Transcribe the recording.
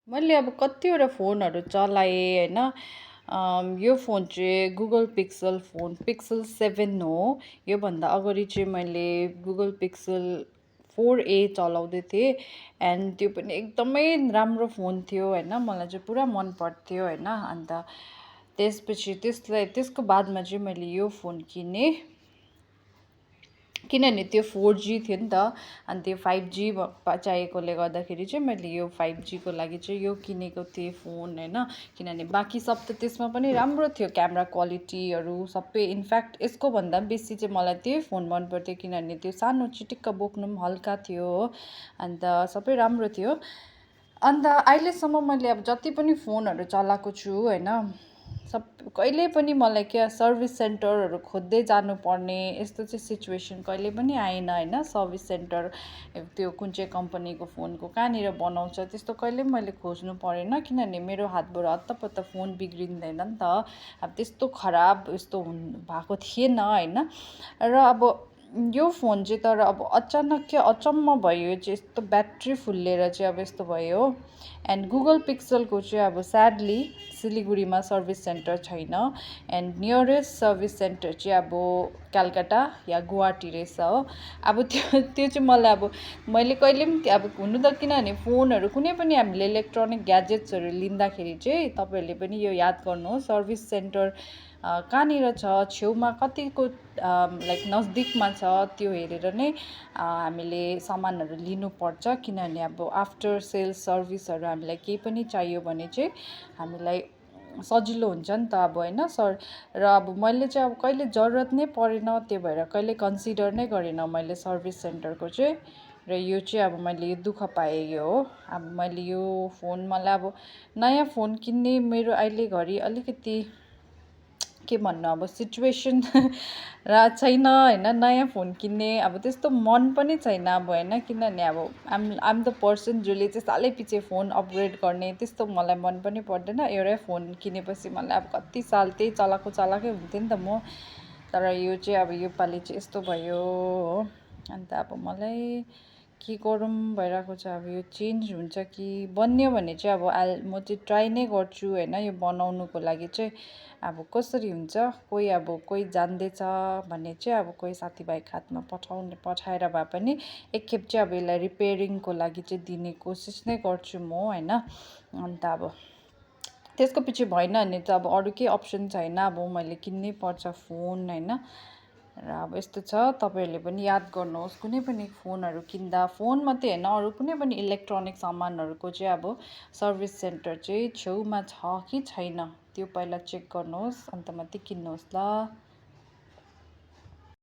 मैले अब कतिवटा फोनहरू चलाएँ होइन। यो फोन चाहिँ गुगल पिक्सल फोन पिक्सल 7 हो। योभन्दा अगाडि चाहिँ मैले गुगल पिक्सल 4a चलाउँदै थिएँ। एन्ड त्यो पनि एकदमै राम्रो फोन थियो होइन, मलाई चाहिँ पुरा मन पर्थ्यो होइन। अन्त त्यसपछि त्यसको बादमा चाहिँ मैले यो फोन किनेँ, किनभने त्यो 4G थियो नि त। अनि त्यो 5G चाहिएकोले गर्दाखेरि चाहिँ मैले यो 5G को लागि चाहिँ यो किनेको थिएँ फोन होइन। किनभने बाँकी सब त त्यसमा पनि राम्रो थियो, क्यामेरा क्वालिटीहरू सबै। इनफ्याक्ट यसको भन्दा पनि बेसी चाहिँ मलाई त्यही फोन मन पर्थ्यो, किनभने त्यो सानो चिटिक्क बोक्नु पनि हल्का थियो हो। अन्त सबै राम्रो थियो। अन्त अहिलेसम्म मैले अब जति पनि फोनहरू चलाएको छु होइन, कहिले पनि मलाई क्या सर्भिस सेन्टरहरू खोज्दै जानुपर्ने यस्तो चाहिँ सिचुएसन कहिले पनि आएन होइन। सर्भिस सेन्टर त्यो कुन चाहिँ कम्पनीको फोनको कहाँनिर बनाउँछ त्यस्तो कहिले पनि मैले खोज्नु परेन, किनभने मेरो हातबाट हत्तपत्त फोन बिग्रिँदैन नि त। अब त्यस्तो खराब यस्तो भएको थिएन होइन। र अब यो फोन चाहिँ तर अब अचानक क्या अचम्म भयो, यो चाहिँ यस्तो ब्याट्री फुल्लिएर चाहिँ अब यस्तो भयो हो। एन्ड गुगल पिक्सलको चाहिँ अब स्याडली सिलगढीमा सर्भिस सेन्टर छैन। एन्ड नियरेस्ट सर्भिस सेन्टर चाहिँ अब कलकत्ता या गुवाहाटी रहेछ हो। अब त्यो चाहिँ मलाई अब मैले कहिले पनि अब हुनु त, किनभने फोनहरू कुनै पनि हामीले इलेक्ट्रोनिक ग्याजेट्सहरू लिँदाखेरि चाहिँ तपाईँहरूले पनि यो याद गर्नुहोस्, सर्भिस सेन्टर कहाँनिर छ, छेउमा कतिको लाइक नजदिकमा छ, त्यो हेरेर नै हामीले सामानहरू लिनुपर्छ। किनभने अब आफ्टर सेल्स सर्भिसहरू हामीलाई केही पनि चाहियो भने चाहिँ हामीलाई सजिलो हुन्छ नि त अब होइन सर। र अब मैले चाहिँ अब कहिले जरुरत नै परेन, त्यो भएर कहिले कन्सिडर नै गरिनँ मैले सर्भिस सेन्टरको चाहिँ। र यो चाहिँ अब मैले यो दुःख पाएँ यो हो। अब मैले यो फोन मलाई अब नयाँ फोन किन्ने मेरो अहिले घरि अलिकति के भन्नु अब सिचुएसन र छैन होइन। नयाँ फोन किन्ने अब त्यस्तो मन पनि छैन अब होइन, किनभने अब आम द पर्सन जसले चाहिँ सालै पछि फोन अपग्रेड गर्ने त्यस्तो मलाई मन पनि पर्दैन। एउटै फोन किनेपछि मलाई अब कति साल त्यही चलाएकै हुन्थ्यो नि त म। तर यो चाहिँ अब योपालि चाहिँ यस्तो भयो हो। अन्त अब मलाई के गरौँ भइरहेको छ। अब यो चेन्ज हुन्छ कि बन्यो भने चाहिँ अब म चाहिँ ट्राई नै गर्छु होइन यो बनाउनुको लागि चाहिँ। अब कसरी हुन्छ, कोही जान्दैछ भने चाहिँ अब कोही साथीभाइको हातमा पठाएर भए पनि एकखेप चाहिँ अब यसलाई रिपेयरिङको लागि चाहिँ दिने कोसिस नै गर्छु म होइन। अन्त अब त्यसको पछि भएन भने त अब अरू केही अप्सन छैन, अब मैले किन्नै पर्छ फोन होइन। र अब यस्तो छ, तपाईँहरूले पनि याद गर्नुहोस् कुनै पनि फोनहरू किन्दा, फोन मात्रै होइन अरू कुनै पनि इलेक्ट्रोनिक सामानहरूको चाहिँ अब सर्भिस सेन्टर चाहिँ छेउमा छ कि छैन त्यो पहिला चेक गर्नुहोस् अन्त मात्रै किन्नुहोस् ल।